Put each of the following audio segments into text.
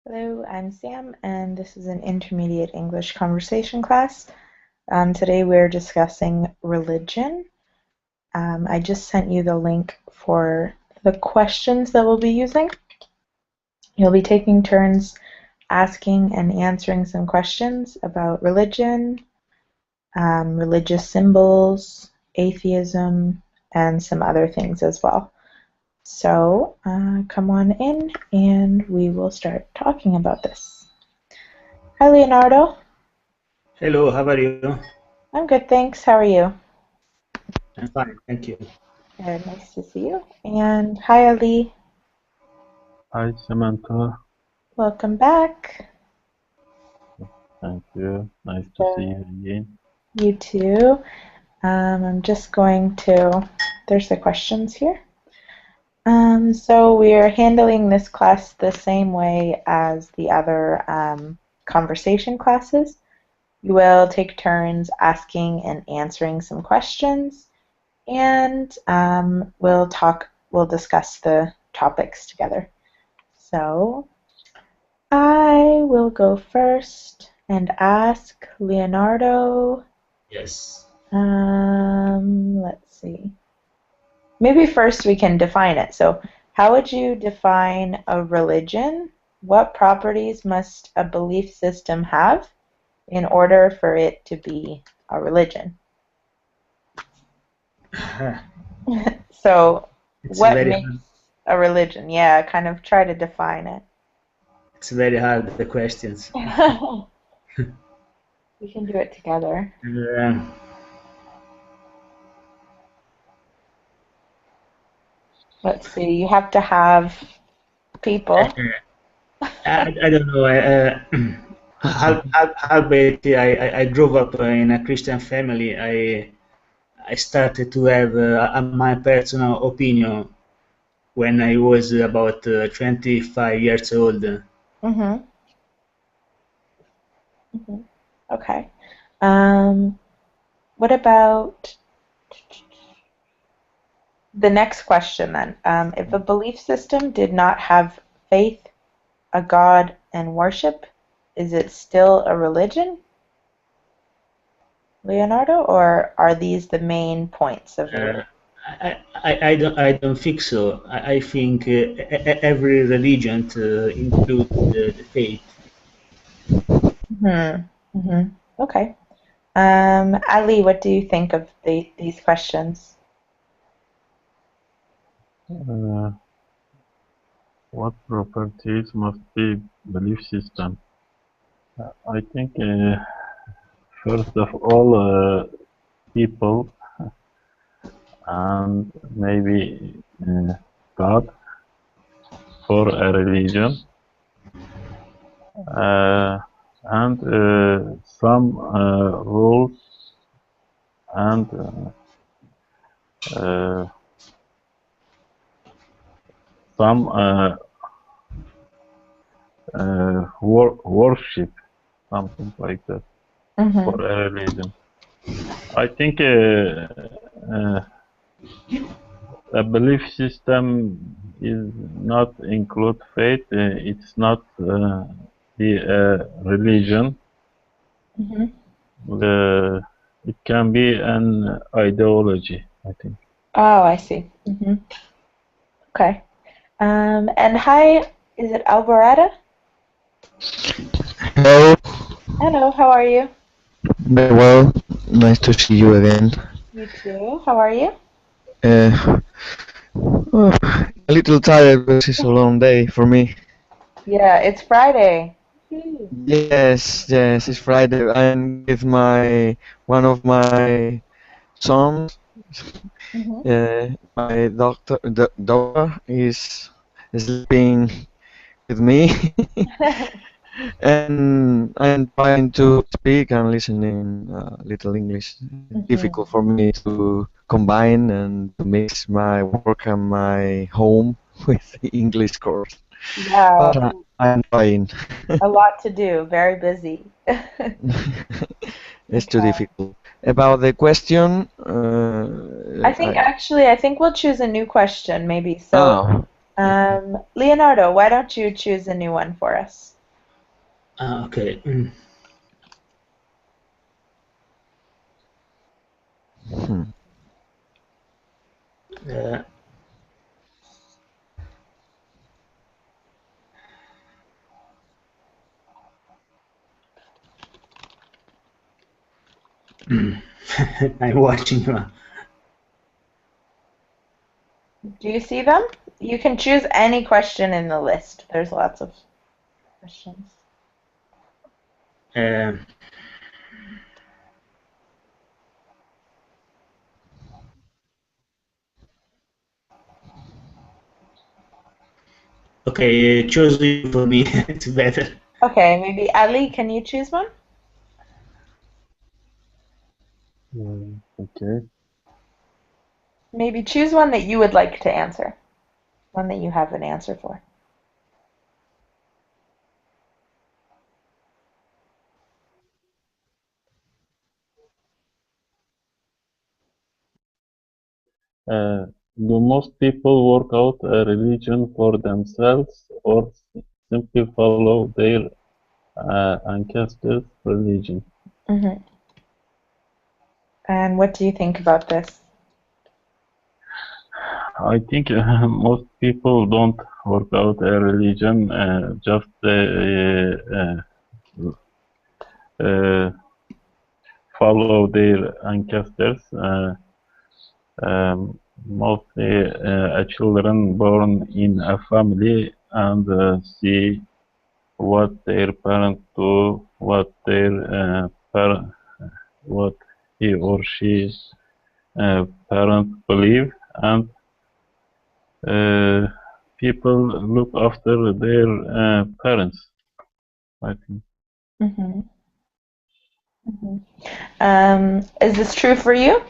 Hello, I'm Sam, and this is an intermediate English conversation class. Today we're discussing religion. I just sent you the link for the questions that we'll be using. You'll be taking turns asking and answering some questions about religion, religious symbols, atheism, and some other things as well. So come on in and we will start talking about this. Hi, Leonardo. Hello, how are you? I'm good, thanks. How are you? I'm fine, thank you. Good, nice to see you. And hi, Ali. Hi Samantha, Welcome back. thank you. Nice to see you again. You too. I'm just going to, there's the questions here. So we're handling this class the same way as the other conversation classes. You will take turns asking and answering some questions, and we'll discuss the topics together. So I will go first and ask Leonardo. Yes. Let's see. Maybe first we can define it. So, how would you define a religion? What properties must a belief system have in order for it to be a religion? So, It's what very makes hard. a religion? Yeah, kind of try to define it. It's very hard, the questions. We can do it together. Uh, Let's see, you have to have I, people. I don't know. Albeit I grew up in a Christian family. I started to have my personal opinion when I was about 25 years old. Mm-hmm. Mm-hmm. Okay. Um, what about the next question then? If a belief system did not have faith, a god, and worship, is it still a religion, Leonardo, or are these the main points of Uh, religion? I don't think so. I think every religion includes the faith. Hmm. Hmm. Okay. Ali, what do you think of these questions? Uh, what properties must be belief system? I think first of all, people and maybe God for a religion, and some rules and uh, some worship, something like that for Mm-hmm. a religion. I think a belief system is not include faith. It's not the religion. Mm-hmm. It can be an ideology, I think. Oh, I see. Mm-hmm. Okay. And hi, is it Alberetta? Hello, Hello, how are you? very well. Nice to see you again. You too. How are you? Uh, oh, a little tired because it's a long day for me. Yeah, it's Friday. Woo. Yes, it's Friday. I'm with my one of my sons. Mhm. My daughter is sleeping with me, and I'm trying to speak and listening little English. Mhm. Difficult for me to combine and to mix my work and my home with the English course. Yeah, But I'm trying. a lot to do. Very busy. It's too Okay. difficult. About the question, I think we'll choose a new question maybe. So, oh, okay. Leonardo, why don't you choose a new one for us? Okay. Hmm. Uh, I'm watching you. Do you see them? You can choose any question in the list. There's lots of questions. Uh, okay, choose you for me. It's better. Okay, maybe Ali, can you choose one? Okay. Maybe choose one that you would like to answer. One that you have an answer for. Do most people work out a religion for themselves or simply follow their ancestors' religion? Mm-hmm. And what do you think about this? I think most people don't work out a religion, just follow their ancestors. Mostly children born in a family and see what their parents do, what he or she parents believe, and people look after their parents, I think. Mm-hmm. Mm-hmm. Is this true for you?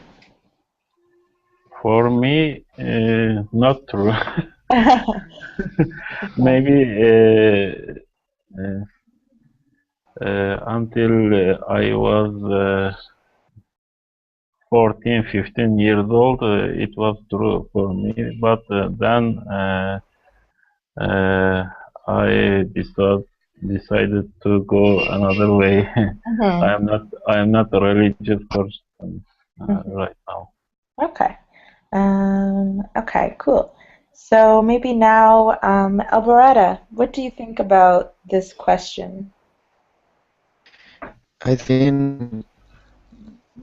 For me, not true. Okay. Maybe until I was 14, 15 years old, it was true for me. But then uh, I decided to go another way. Mm-hmm. I am not a religious person Mm-hmm. right now. Okay. Okay, cool. So maybe now, Alvarada, what do you think about this question? I think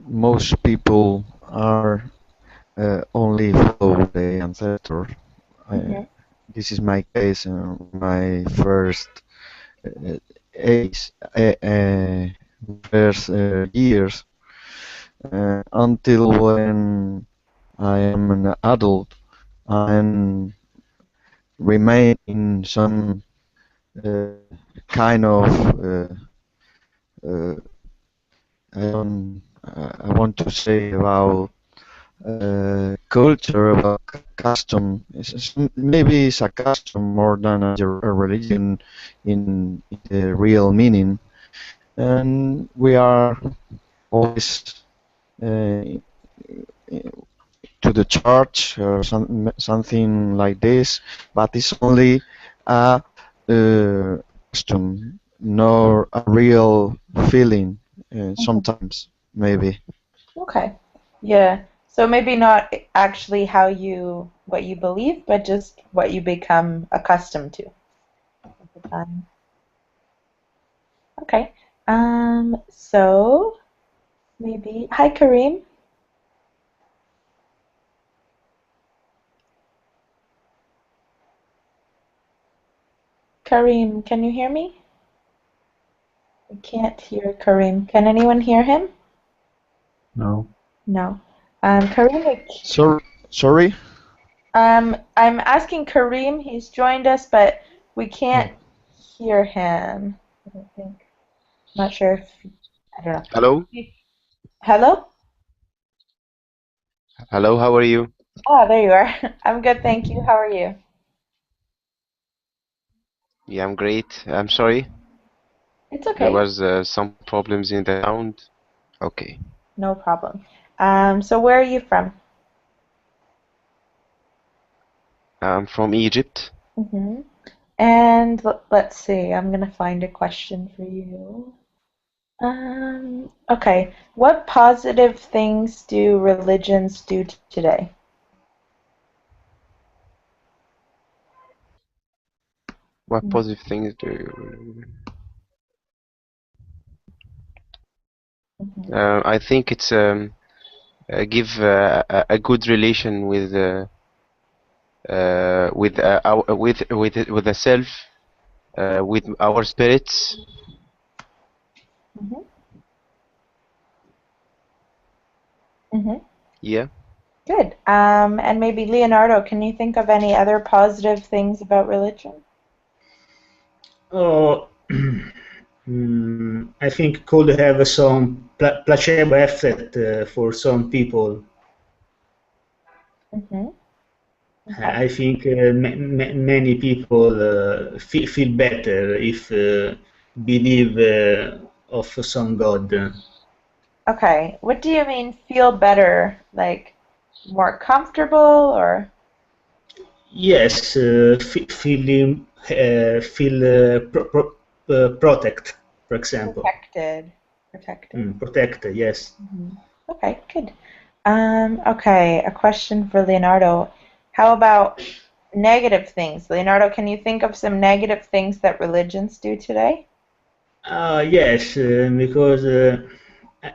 most people are only follow the ancestor. I, Mm-hmm. this is my case. My first uh, age, first years until when I am an adult and remain in some uh, kind of uh, I want to say about culture, about custom. Maybe it's a custom more than a religion in the real meaning. And we are always uh, to the church or something like this, but it's only a custom, nor a real feeling. Mm-hmm. Sometimes, maybe. Okay. Yeah. So maybe not actually what you believe, but just what you become accustomed to at the time. Okay. So maybe, hi Kareem. Kareem, can you hear me? I can't hear Kareem. Can anyone hear him? No. No. Kareem, Sorry. I'm asking Kareem. He's joined us, but we can't Oh. hear him. I don't think. Not sure if I don't Hello? know. Hello? Hello, how are you? Ah, there you are. I'm good, thank you. How are you? Yeah, I'm great. I'm sorry. It's There okay. was some problems in the sound. Okay. No problem. So where are you from? I'm from Egypt. Mm-hmm. And let's see, I'm going to find a question for you. Okay. What positive things do religions do today? What positive things do you... Mhm. I think it's give a good relation with the self, with our spirits. Mhm. Mhm. Yeah. Good. And maybe Leonardo, can you think of any other positive things about religion? Oh, I think could have some placebo effect for some people. Mhm. Okay. I think many people feel better if believe of some God. Okay. What do you mean feel better? Like more comfortable or Yes, feeling feel protect, for example. protected? Protected. Protect, yes. Okay, good. Okay, a question for Leonardo. How about negative things? Leonardo, can you think of some negative things that religions do today? Yes, because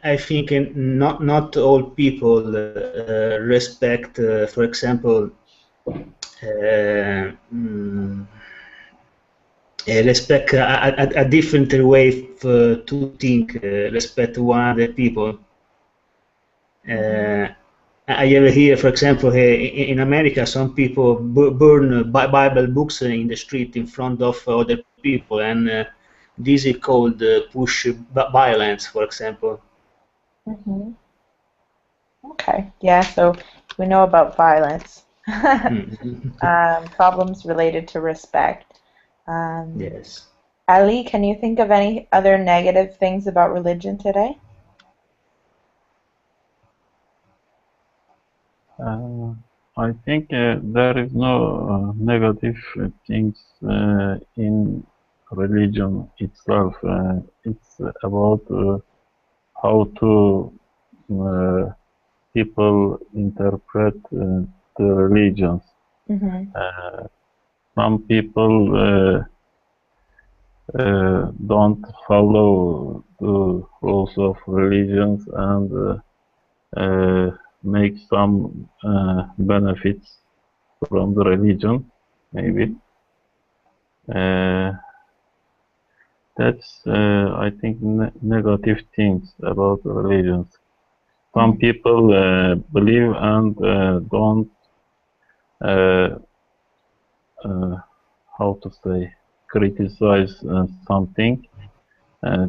I think not all people respect, for example, uh, mm, respect a different way to think, respect one other people. Uh, I have here, for example, in America, some people burn Bible books in the street in front of other people, and this is called push violence, for example. Hmm. Okay, yeah, so we know about violence. Mm. Problems related to respect. Um, Yes. Ali, can you think of any other negative things about religion today? Uh, I think there is no negative things in religion itself. It's about how to uh, people interpret the religions. Mm-hmm. Uh, some people don't follow the rules of religions and make some benefits from the religion, maybe. Uh, that's, I think, negative things about religions. Some Mm-hmm. people believe and don't, uh, uh, how to say, criticize something,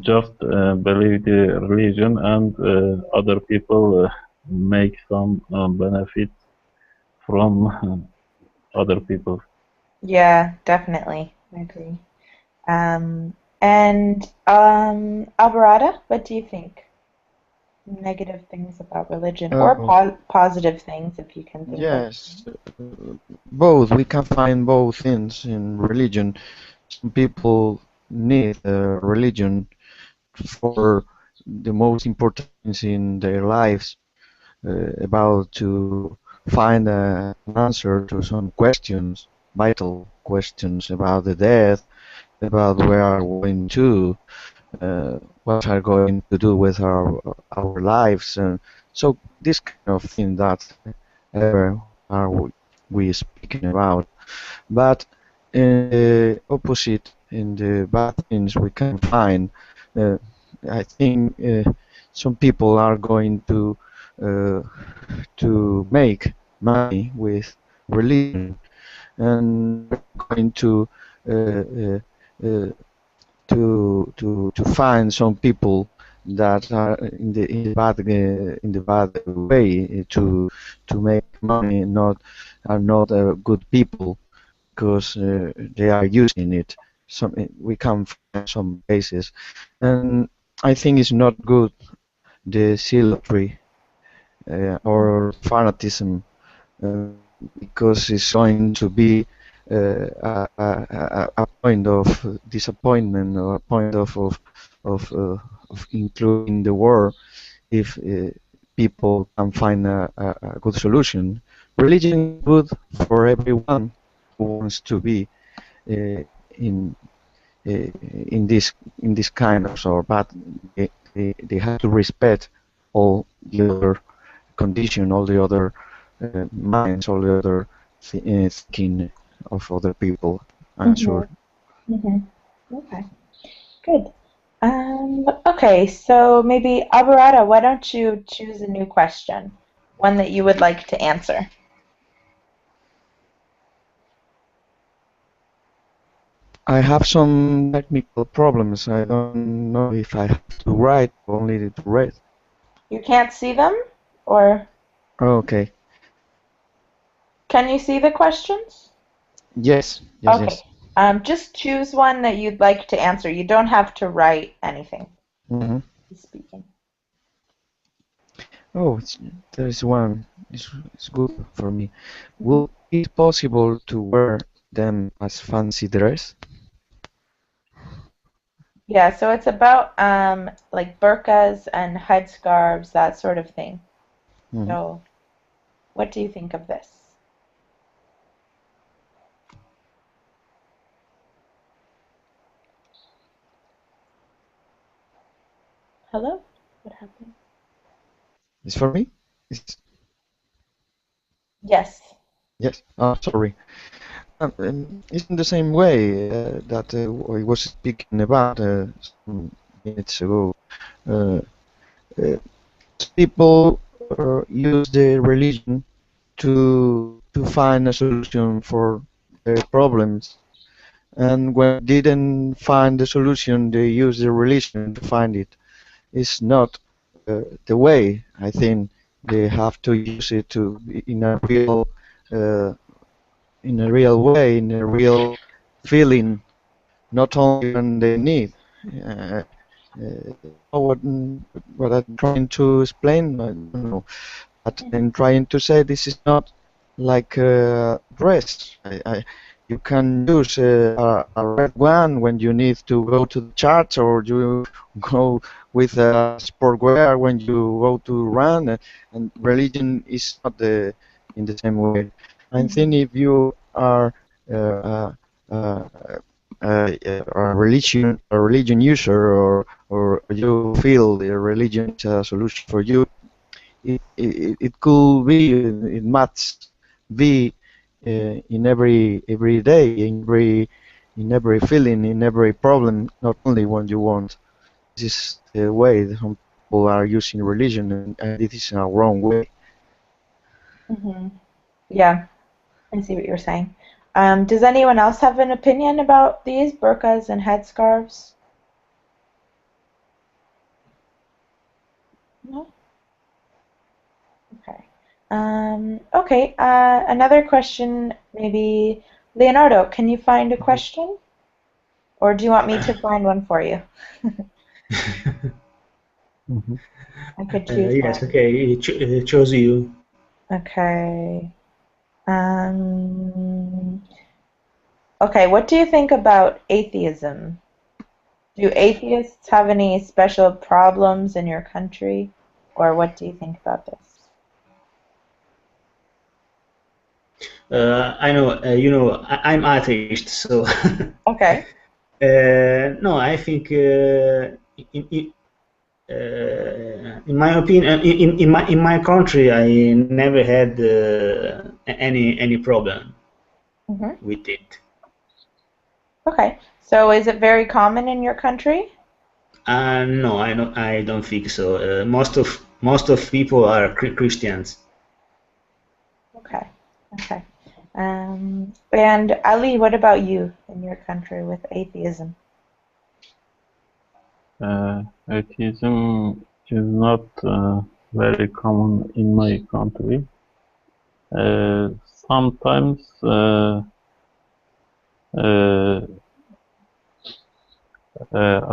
just believe the religion, and other people make some benefit from other people. Yeah, definitely. I agree. And Alvarada, what do you think? Negative things about religion, or Uh, positive things if you can think of. yes, both. We can find both things in religion. Some people need religion for the most important things in their lives, about to find an answer to some questions, vital questions about the death, about where are we going to, what are going to do with our lives, and so this kind of thing that are we speaking about. But in the opposite, in the bad things we can find, uh, I think some people are going uh, to make money with religion, and we are going uh, to find some people that are in the bad way to make money, not are not good people, because they are using it. Some we can find some cases, and I think it's not good, the zealotry or fanatism, uh, because it's going to be a point of disappointment or a point of including the war if people can find a good solution. Religion is good for everyone who wants to be uh, in in this kind of sort, but they have to respect all the other condition, all the other minds, all the other thinking of other people. I'm sure. Mm-hmm. Okay, good. Okay, so maybe Alvarado, why don't you choose a new question, one that you would like to answer? I have some technical problems. I don't know if I have to write or only to read. You can't see them, or Okay. can you see the questions? Yes. Yes. Okay. Yes. Just choose one that you'd like to answer. You don't have to write anything. Hmm. Speaking. Oh, there is one. It's good for me. Will it be possible to wear them as fancy dress? Yeah, so it's about like burqas and headscarves, that sort of thing. Mhm. So, what do you think of this? Hello? What happened? It's for me? It's, Yes. yes. Oh, sorry. It's in the same way that I was speaking about some minutes ago. Uh, uh, People use the religion to find a solution for their problems, and when they didn't find the solution, they use the religion to find it. It's not the way. I think they have to use it to uh, in a real way, in a real feeling, not only when they need. Uh, what I'm trying to explain, I don't know. But I'm trying to say this is not like a dress. You can use a red one when you need to go to the church, or you go with a sport wear when you go to run. And religion is not in the same way. I think if you are uh, uh, a religion user, or you feel the religion is a solution for you, it could be, it must be in every day, in every feeling, in every problem, not only when you want. This is the way that some people are using religion, and it is a wrong way. Hmm. Yeah, I see what you're saying. Does anyone else have an opinion about these burqas and headscarves? No? Okay. Okay, another question, maybe Leonardo, can you find a question? Or do you want me to find one for you? Mhm. I could choose Yes, one. okay, chose you. Okay. Um, okay, what do you think about atheism? Do atheists have any special problems in your country? Or what do you think about this? I know, I'm atheist, so Okay. no, I think in, in, in my opinion, in my country, I never had any problem Hmm. with it. Okay. So is it very common in your country? No, I don't think so. Most of people are Christians. Okay. Okay. And Ali, what about you in your country with atheism? Atheism is not very common in my country. Sometimes uh,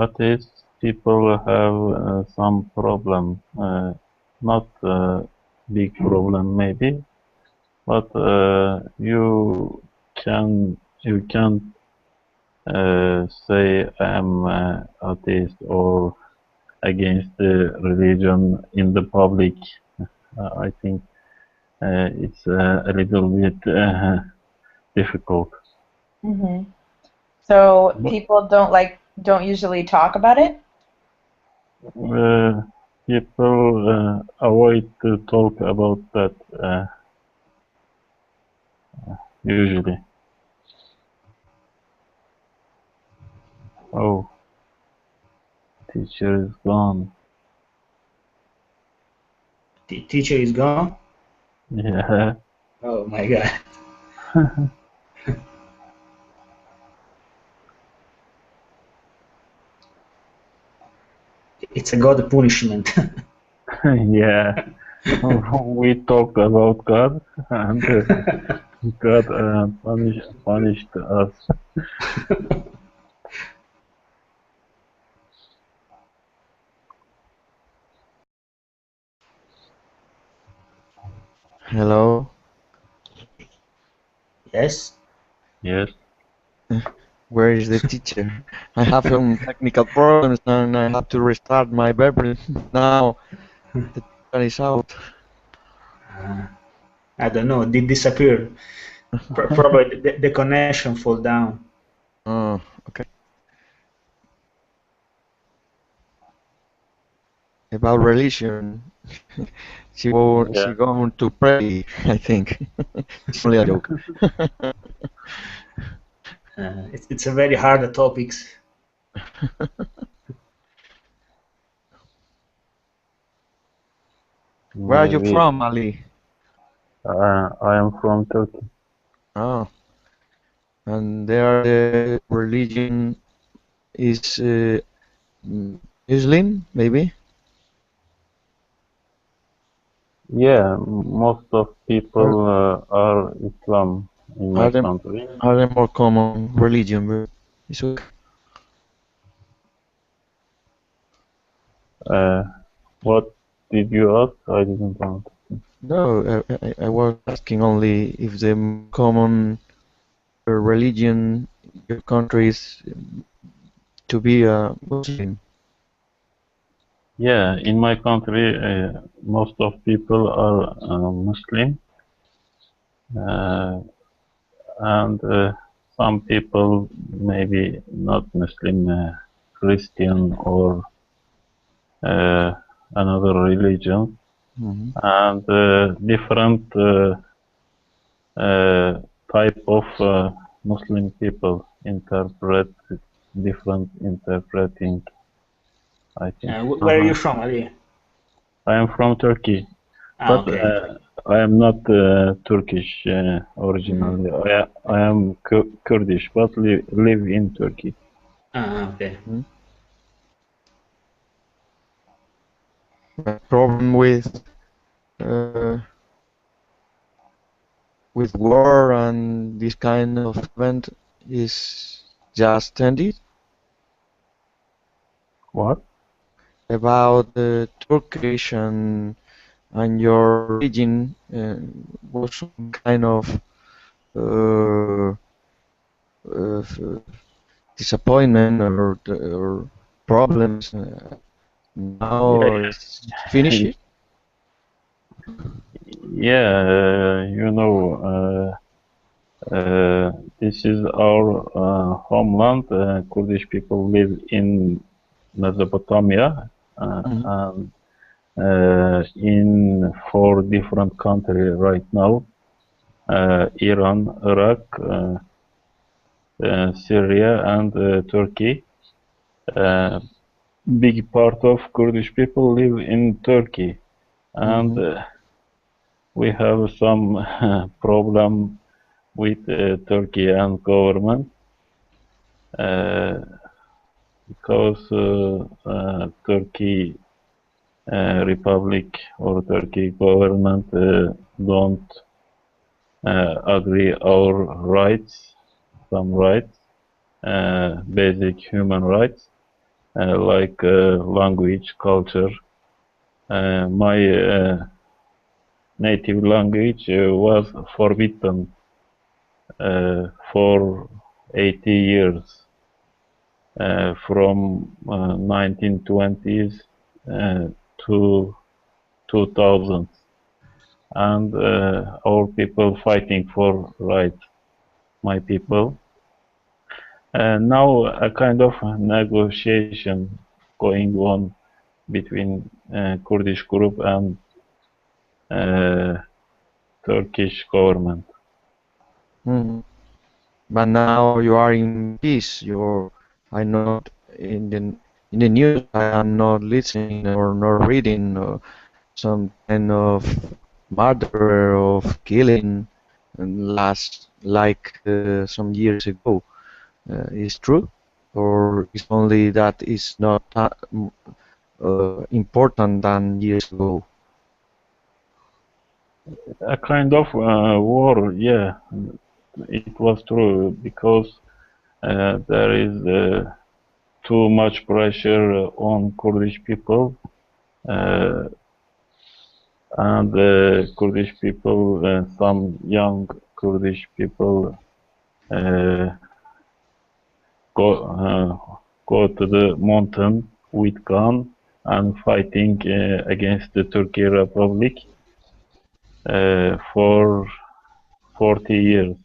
atheist people have some problem, not big problem maybe, but you can you can't say I'm atheist or against the religion in the public. I think it's a little bit difficult. Hmm. So But, people don't usually talk about it? people avoid to talk about that usually. Oh, teacher is gone. Teacher is gone. Yeah. Oh my God. It's a God punishment. Yeah. We talked about God and God punished us. Hello. Yes. Yes. Where is the teacher? I have some technical problems and I have to restart my battery. Now the teacher is out. I don't know. Did disappear. Probably the connection fall down. Oh, okay. About religion. She Yeah. going to pray, I think. It's only a joke. It's a very hard topics. Where are you Maybe from, Ali? I am from Turkey. Oh, and there the religion is Muslim, maybe? Yeah, most of people Are are Islam in my are they country. are they more common religion? It's okay. Uh, what did you ask? I didn't want. No, I was asking only if the common religion in your country is to be a Muslim. Yeah, in my country, most of people are Muslim, uh, and some people maybe not Muslim, Christian or uh, another religion, Hmm. and different type of Muslim people interpret different interpreting, I think. Where are you Uh-huh. from, Ali? I am from Turkey, Ah, but okay. I am not Turkish Hmm. originally. I am Kurdish, but live in Turkey. Ah, okay. Hmm. The problem uh, with war and this kind of event is just ended. What? About the Turkish and your region was some kind of uh, disappointment or problems. Now Yeah, it's finished. yeah. This is our homeland. Kurdish people live in Mesopotamia Mhm. and in four different countries right now: Iran, Iraq, Syria, and Turkey. Uh, Big part of Kurdish people live in Turkey, and Mhm. we have some problem with Turkey and government uh, because Turkey Republic or Turkey government don't agree our rights, some rights, basic human rights, like language, culture. My native language was forbidden for 80 years, from 1920s to 2000, and our people fighting for rights, my people. Now a kind of negotiation going on between Kurdish group and Turkish government. Mhm. But now you are in peace. I'm not in the news. I am not listening or not reading some kind of murder of killing and last like some years ago. Is true, or is only that is not important than years ago? A kind of war, yeah, it was true because there is too much pressure on Kurdish people, uh, and Kurdish people, some young Kurdish people uh, go go to the mountain with gun and fighting against the Turkey Republic for 40 years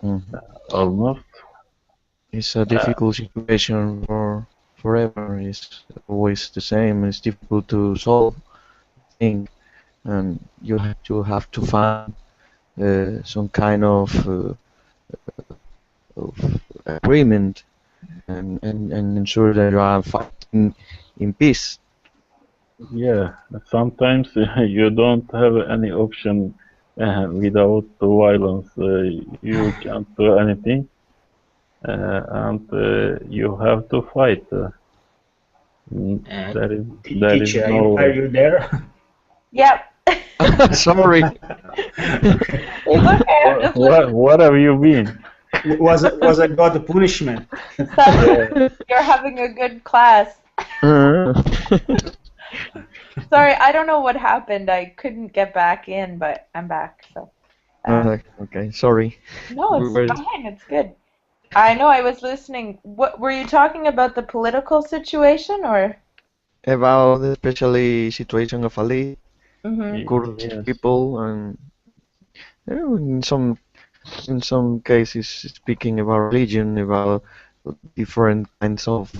Mhm. almost. It's a Uh, difficult situation for forever. It's always the same. It's difficult to solve, I think, and you have to find some kind of agreement and ensure that you are fighting in peace. yeah, sometimes you don't have any option without the violence. You can't do anything, and you have to fight. Mm, Uh, there is Teacher, are no. you there? Yep. Sorry. Okay. It's okay. I'm just listening. What have you been? Was I got a punishment? Sounds like Yeah, you're having a good class. Uh, Sorry, I don't know what happened. I couldn't get back in, but I'm back. So, okay, sorry. no, We it's were fine. It's good. I know I was listening. What were you talking about, the political situation or? about the especially situation of Ali, Mm-hmm. Kurdish yes, people, and in some cases speaking about religion, about different kinds of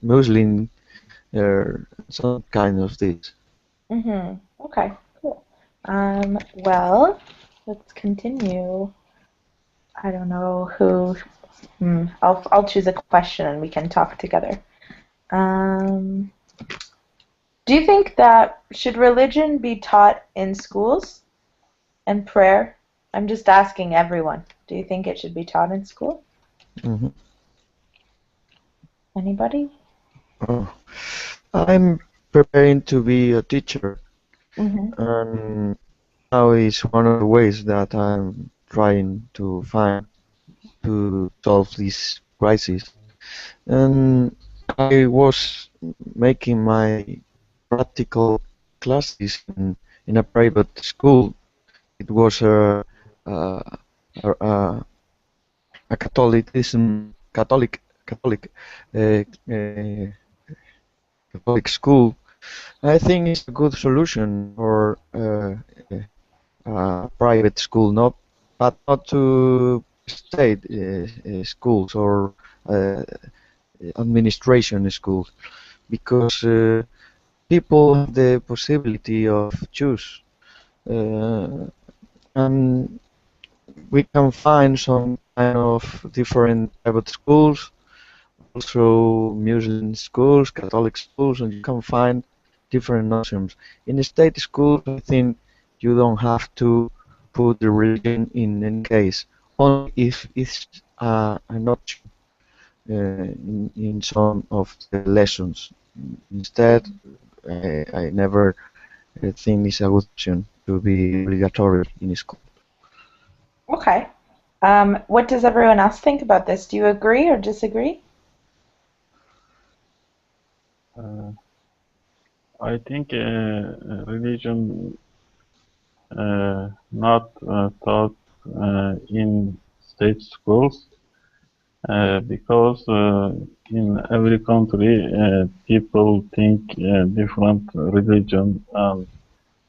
Muslim, some kind of this. Mm-hmm. Okay, cool. Well, let's continue. I don't know who. I'll choose a question and we can talk together. Um, do you think that should religion be taught in schools and prayer? I'm just asking everyone. Do you think it should be taught in school? Mhm. Anybody? Oh. I'm preparing to be a teacher, Mm-hmm. and now is one of the ways that I'm trying to find to solve this crisis. And I was making my practical classes in a private school. It was a, a uh, uh, Catholic school. I think it's a good solution for private school, not but not to state schools or uh, administration schools, because people have the possibility of choose, uh, and we can find some kind of different private schools, also Muslim schools, Catholic schools, and you can find different options. In the state schools, I think you don't have to put the religion in any case, only if it's an option in some of the lessons. Instead, I never think it's a good option to be obligatory in school. Okay. What does everyone else think about this? Do you agree or disagree? uh, I think religion not taught in state schools because in every country people think different religion, and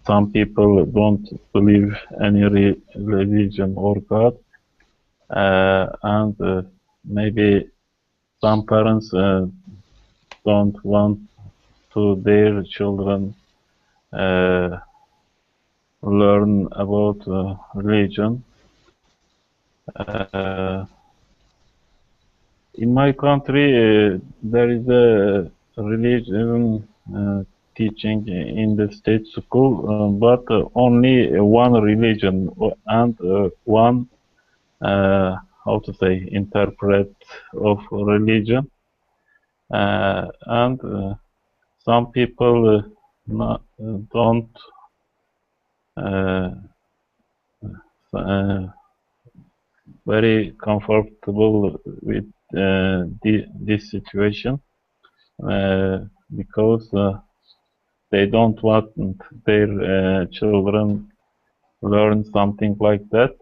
some people don't believe any religion or God, and maybe some parents don't want to their children learn about religion. In my country, there is a religion teaching in the state school, but only one religion and one, how to say, interpret of religion. And some people don't uh, uh, very comfortable with this situation because they don't want their children learn something like that.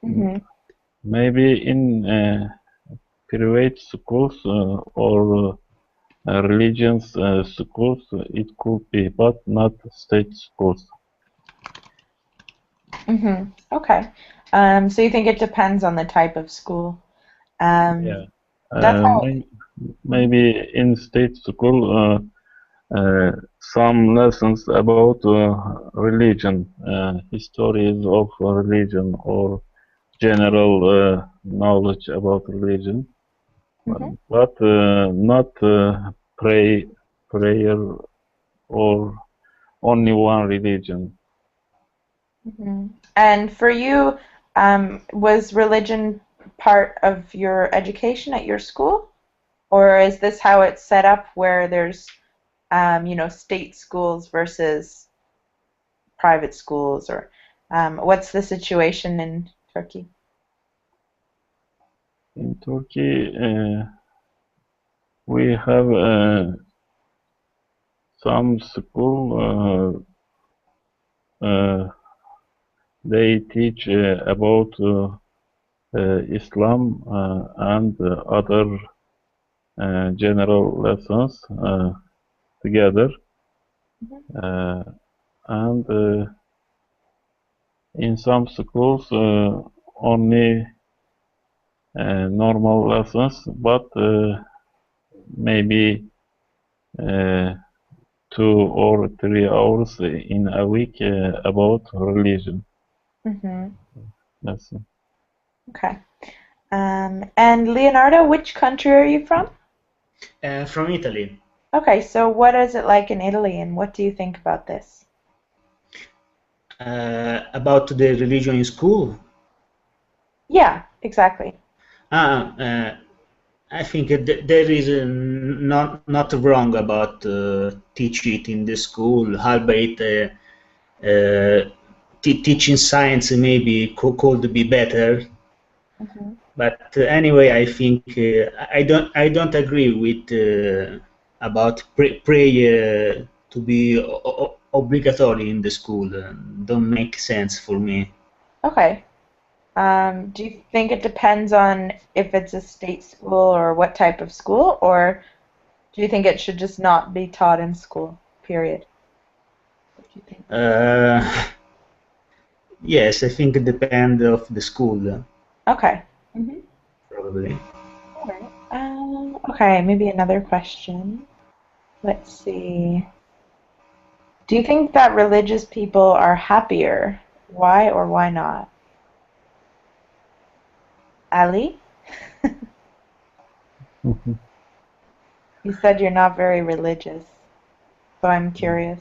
Mm-hmm. Maybe in private schools or religions schools it could be, but not state schools. Mm-hmm. Okay. So you think it depends on the type of school? Yeah. That's how. Maybe in state school some lessons about religion, histories of religion, or general knowledge about religion, Mm-hmm. but not prayer or only one religion. Mm-hmm. And for you, was religion part of your education at your school? Or is this how it's set up where there's, state schools versus private schools? Or what's the situation in Turkey? In Turkey, we have some school. They teach about Islam and other general lessons together, uh, and in some schools only normal lessons, but maybe uh, 2 or 3 hours in a week about religion. Mm-hmm. That's it. Okay. And Leonardo, which country are you from? From Italy. Okay, so what is it like in Italy, and what do you think about this? About the religion in school, Yeah, exactly. ah, I think there is not wrong about teach it in the school, albeit teaching science maybe could be better. Mm-hmm. But anyway, I think I don't agree with about prayer to be obligatory in the school. Don't make sense for me. Okay. Do you think it depends on if it's a state school or what type of school, or do you think it should just not be taught in school, period? What do you think? Uh, yes, I think it depends of the school, Okay. Mm-hmm. probably. All right. Okay, maybe another question. Let's see. Do you think that religious people are happier? Why or why not? Ali? You said you're not very religious, so I'm curious.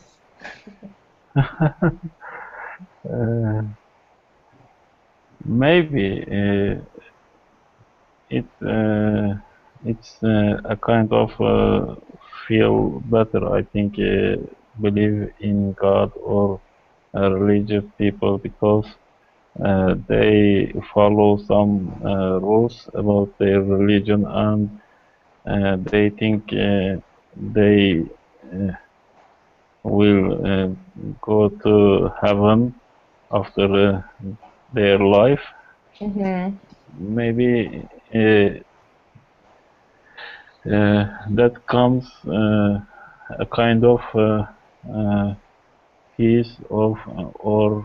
Uh, Maybe it it's a kind of feel better. I think believe in God or religious people because they follow some rules about their religion, and they think they uh, will go to heaven after their life. Mm-hmm. Maybe that comes a kind of peace of or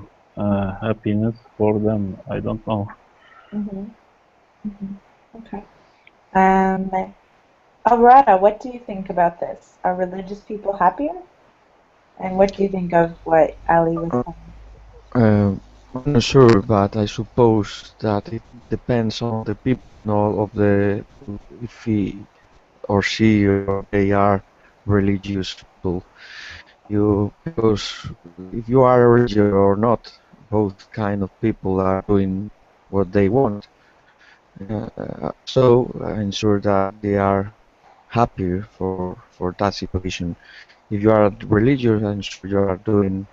happiness for them. I don't know. Mm-hmm. Mm-hmm. Okay. Alrata, what do you think about this? Are religious people happier? And what do you think of what Ali was saying? I'm not sure, but I suppose that it depends on the people, not of the if he or she or they are religious people. Because if you are religious or not, both kind of people are doing what they want. So I'm sure that they are happier for that situation. If you are religious, I'm sure you are doing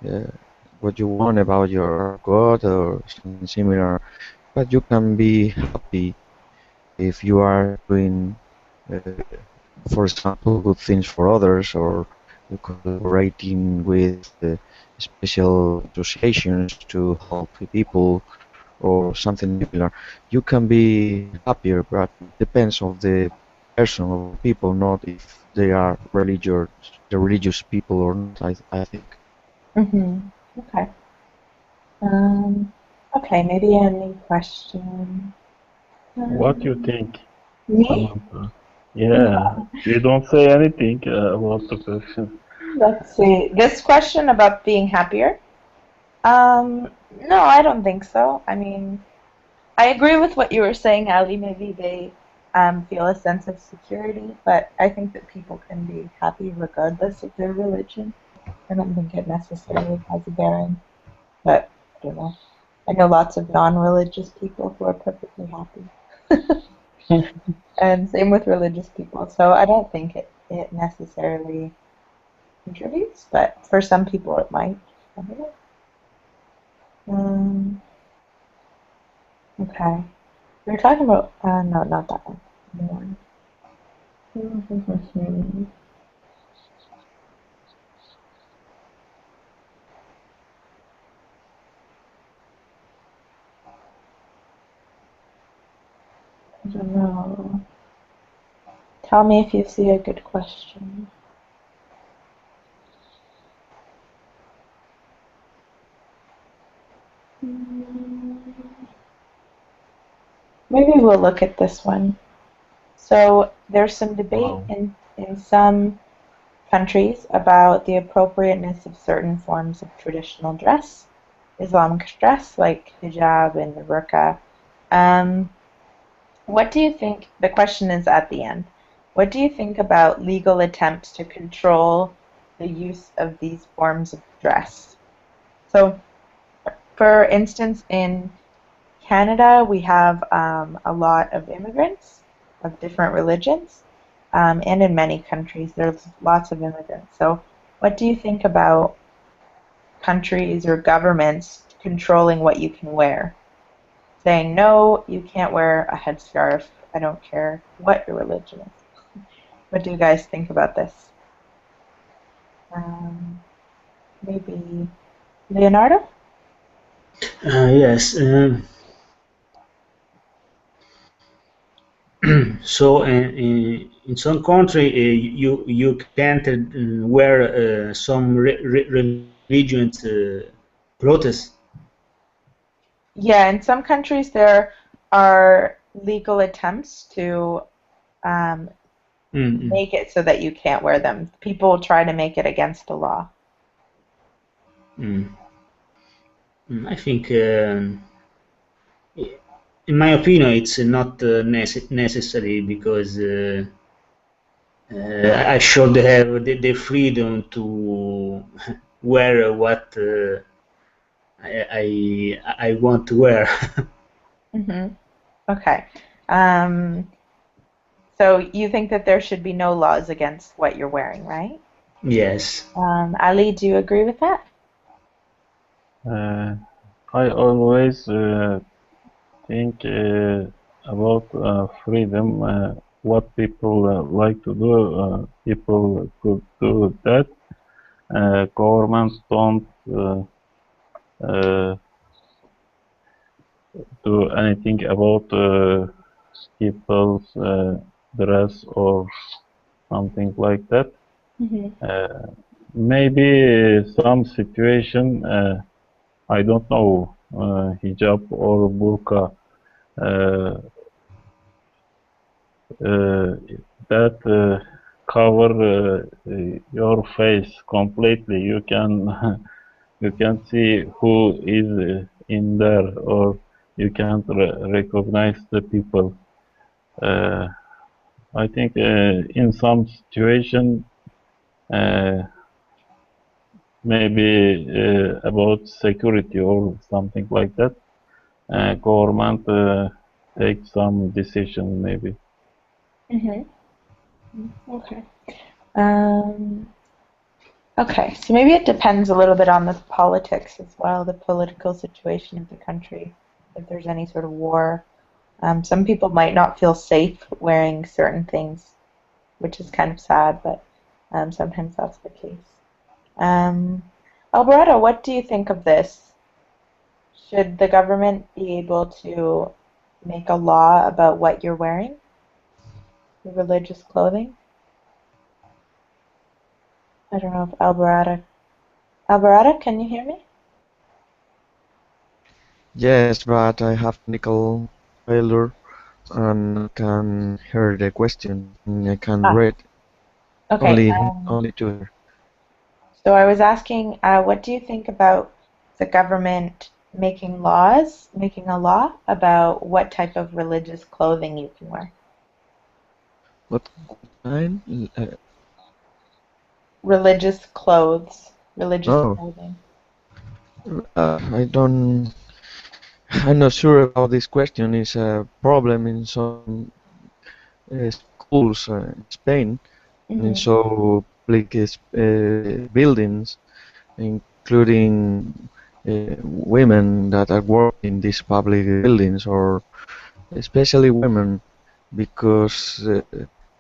uh, what you want about your God or something similar. But you can be happy if you are doing, uh, for example, good things for others, or collaborating with special associations to help people or something similar. You can be happier, but it depends on the person or the people, not if they are religious people or not. I think. Mm-hmm. Okay. Um, okay, maybe a new question. What do you Um, think, Me? Samantha? Yeah, you don't say anything about the question. Let's see. This question about being happier? No, I don't think so. I mean, I agree with what you were saying, Ali. Maybe they feel a sense of security, but I think that people can be happy regardless of their religion. I don't think it necessarily has a bearing, but I don't know. I know lots of non-religious people who are perfectly happy. And same with religious people. So I don't think it necessarily contributes, but for some people it might. I don't know. Okay. We were talking about, no, not that one. More. I don't know. Tell me if you see a good question. Maybe we'll look at this one. So there's some debate Wow. in some countries about the appropriateness of certain forms of traditional dress, Islamic dress like hijab and the burqa. Um, what do you think? The question is at the end. What do you think about legal attempts to control the use of these forms of dress? So, for instance, in Canada, we have a lot of immigrants of different religions, and in many countries, there's lots of immigrants. So, what do you think about countries or governments controlling what you can wear? Saying, no, you can't wear a headscarf. I don't care what your religion is. What do you guys think about this? Um, maybe Leonardo? Yes. So in some country you can't wear some religions clothes. Yeah, in some countries there are legal attempts to um, Mm, make it so that you can't wear them. People try to make it against the law. mm, I think, in my opinion, it's not necessary because I should have the freedom to wear what I want to wear. Hmm. Okay. Um, so you think that there should be no laws against what you're wearing, right? Yes. Ali, do you agree with that? Uh, I always think about freedom, what people like to do. People could do that. Governments don't uh, do anything about people's dress or something like that. Maybe some situation, I don't know, hijab or burqa, uh, that cover your face completely. You can you can see who is in there, or you can't recognize the people. Uh, I think in some situation, uh, maybe about security or something like that, government take some decision maybe. Okay. Okay, so maybe it depends a little bit on the politics as well, the political situation of the country, if there's any sort of war. Some people might not feel safe wearing certain things, which is kind of sad, but sometimes that's the case. Alberto, what do you think of this? Should the government be able to make a law about what you're wearing, your religious clothing? I don't know if Alberto, can you hear me? Yes, but I have technical failure and I can hear the question. And I can Ah, read okay. only to her. So I was asking, what do you think about the government making a law about what type of religious clothing you can wear? What kind? Religious clothes, religious Oh, clothing. I don't. I'm not sure about this question. It's a problem in some schools in Spain and in Hmm. some public buildings, including women that are working in these public buildings, or especially women, because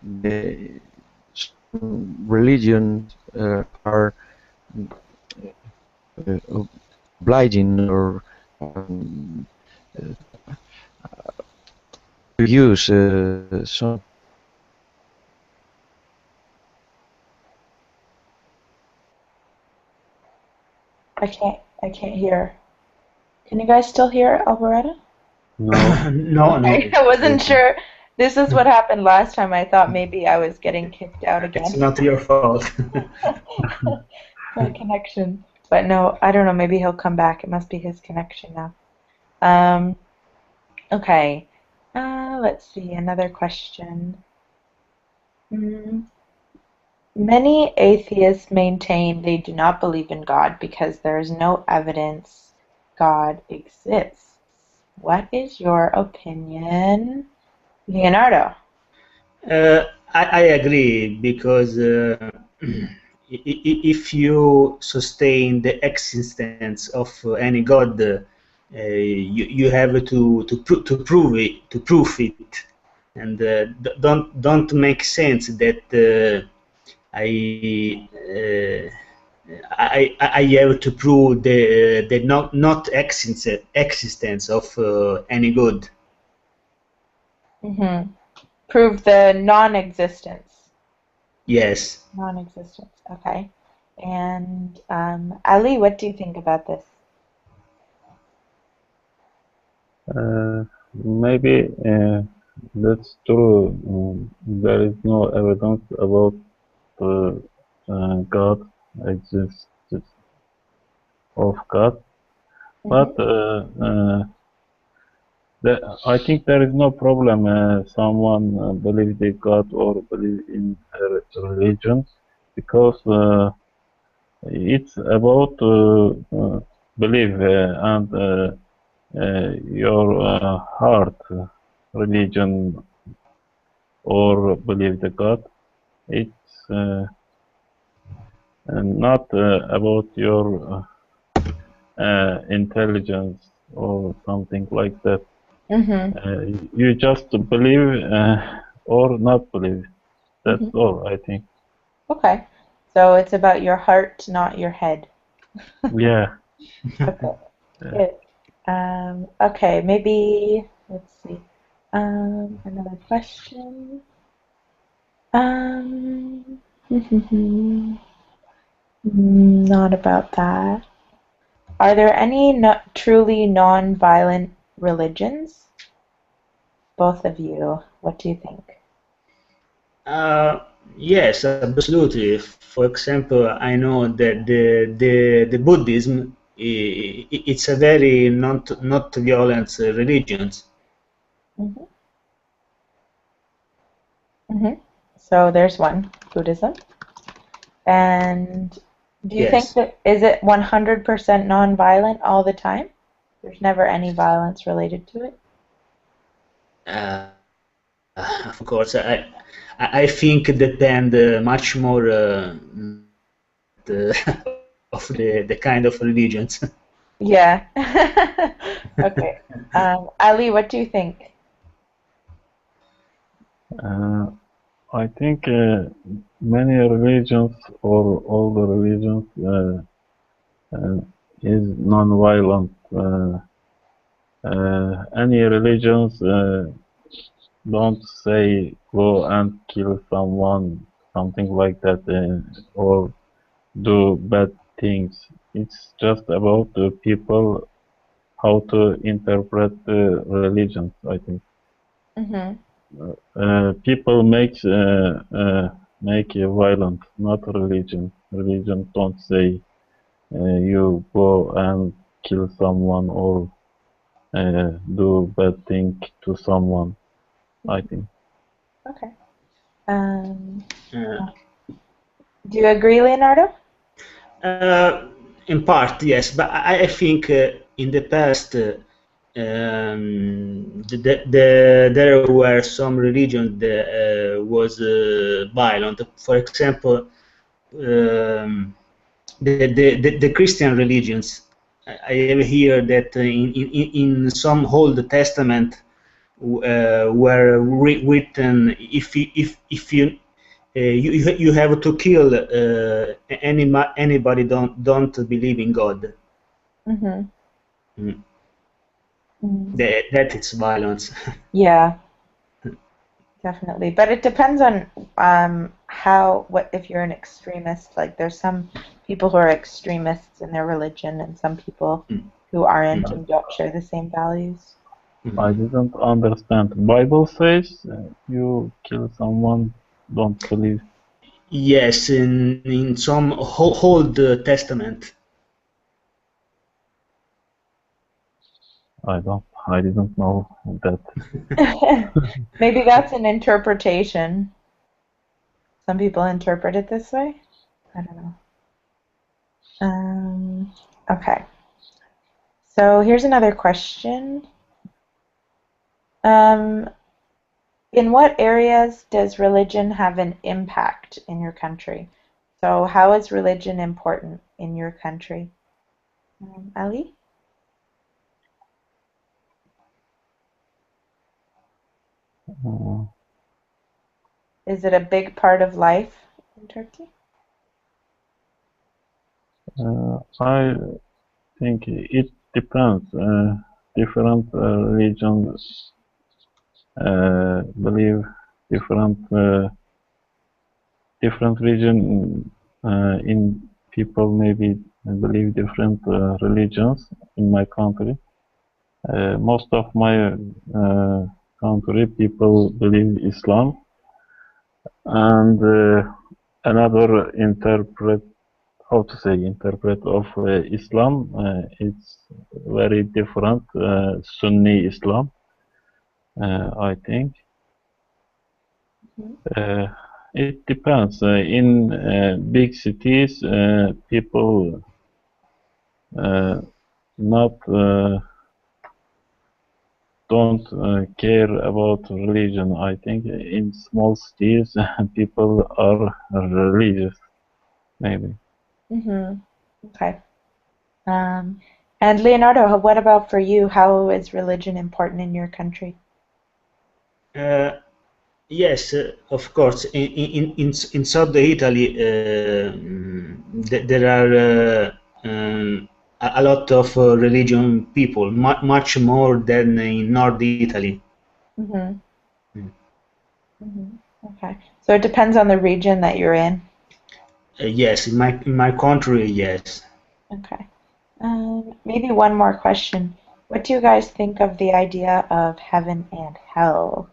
the, some religions are uh, obliging or um, uh, to use some. I can't hear. Can you guys still hear Alberetta? No, No, no, Okay, I wasn't it's, sure. This is what happened last time. I thought maybe I was getting kicked out it's again. not your fault. My connection. But no, I don't know. Maybe he'll come back. It must be his connection now. Um, okay. Let's see. Another question. Mm, Many atheists maintain they do not believe in God because there is no evidence God exists. What is your opinion, Leonardo? I agree because if you sustain the existence of any god, you have to prove it, and don't make sense that I. I have to prove the not existence of any god. Hmm. Prove the non-existence. Yes. Non-existence. Okay. And Ali, what do you think about this? maybe that's true. There is no evidence about God existence of God, but Hmm. I think there is no problem. Someone believe in God or believe in a religion, because it's about belief and your heart, religion or believe the God. It's not about your intelligence or something like that. Hmm. You just believe or not believe. That's Hmm. all, I think. Okay. So it's about your heart, not your head. Yeah. Okay. Good. Okay, maybe let's see. Another question. Um, not about that. Are there any no truly non-violent religions? Both of you, what do you think? Uh, yes, absolutely. For example, I know that the Buddhism it's a very not violent religion. Hmm. Hmm. So there's one, Buddhism. And do you think Yes. that is it 100% non-violent all the time? There's never any violence related to it? Uh, of course, I think it depend much more the, of the kind of religions. Yeah. Okay. Ali, what do you think? Uh, I think many religions or all the religions is non-violent. Any religions don't say go and kill someone, something like that, or do bad things. It's just about the people how to interpret the religions, I think. Mm-hmm. People make violent, not religion. Religion don't say you go and kill someone or do bad thing to someone, I think. Okay. Um, Uh, do you agree, Leonardo? Uh, in part, yes, but I think in the past there were some religions that was violent. For example, the Christian religions. I have heard that in some Old Testament were written if you you have to kill anybody don't believe in God. Mm-hmm. Mm. Mm. That it's violence. Yeah, definitely. But it depends on how what if you're an extremist. Like there's some people who are extremists in their religion and some people Mm. who aren't Mm. and don't share the same values. I Mm. didn't understand. Bible says you kill someone, don't believe. Yes, in some Old Testament. I didn't know that. Maybe that's an interpretation. Some people interpret it this way. I don't know. Okay. So here's another question. Um, in what areas does religion have an impact in your country? So how is religion important in your country? Ali? Uh, Is it a big part of life in Turkey? I think it depends. Different regions believe different different region in people maybe believe different religions in my country. Most of my country people believe Islam, and another interpret how to say interpret of Islam. It's very different. Sunni Islam, I think. Mhm. Uh, it depends. In big cities, people not don't care about religion. I think in small cities, people are religious, maybe. Mm-hmm. Okay. Um, and Leonardo, what about for you? How is religion important in your country? Uh, yes, of course. In South Italy, there are a lot of religion people, much more than in North Italy. Mm-hmm. Mm. Mm-hmm. Okay. So it depends on the region that you're in. Yes, in my country, yes. Okay. Maybe one more question. What do you guys think of the idea of heaven and hell?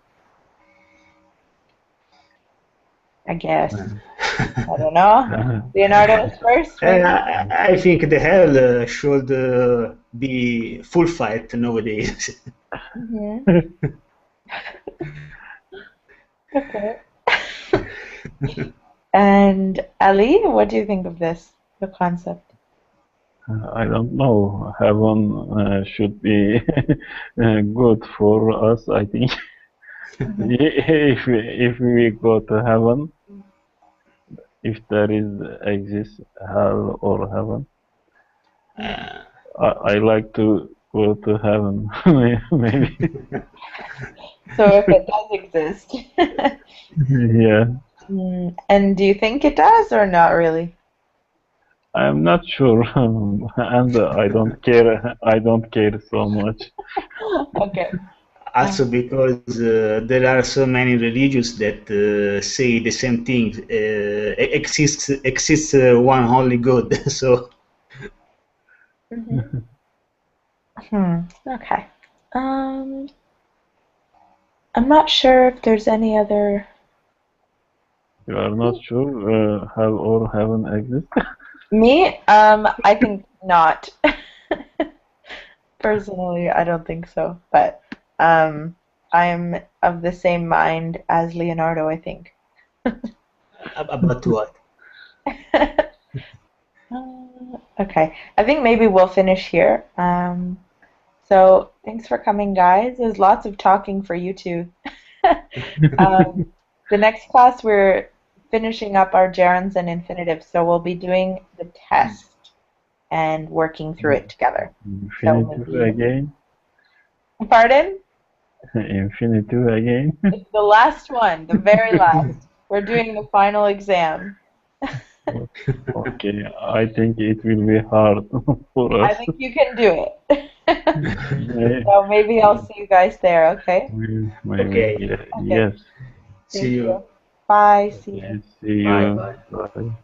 I guess. I don't know. Leonardo is first, And maybe? I think the hell should be full fight nowadays. Mm-hmm. Okay. And Ali, what do you think of this, the concept? I don't know. Heaven should be good for us, I think. Mm-hmm. If we go to heaven, if there is exists hell or heaven, I like to go to heaven, maybe. So if it does exist. Yeah, And do you think it does or not really? I'm not sure, and I don't care. I don't care so much. Okay. Also because there are so many religions that say the same thing. Exists one only God. So Mhm. Okay. Um, I'm not sure if there's any other. You are not sure hell or heaven exist? Me? I think not. Personally, I don't think so. But I'm of the same mind as Leonardo, I think. about what? Okay. I think maybe we'll finish here. So thanks for coming, guys. There's lots of talking for you two. Um, the next class, we're finishing up our gerunds and infinitives, so we'll be doing the test and working through it together. So Infinitive maybe, again? pardon? Infinitive again? It's the last one, the very last. We're doing the final exam. Okay, I think it will be hard for I us. think you can do it. May- So maybe I'll see you guys there, okay? Maybe, Okay. Okay, yes. See thank you. you. Bye, see you. Okay, see Bye you. bye. Bye.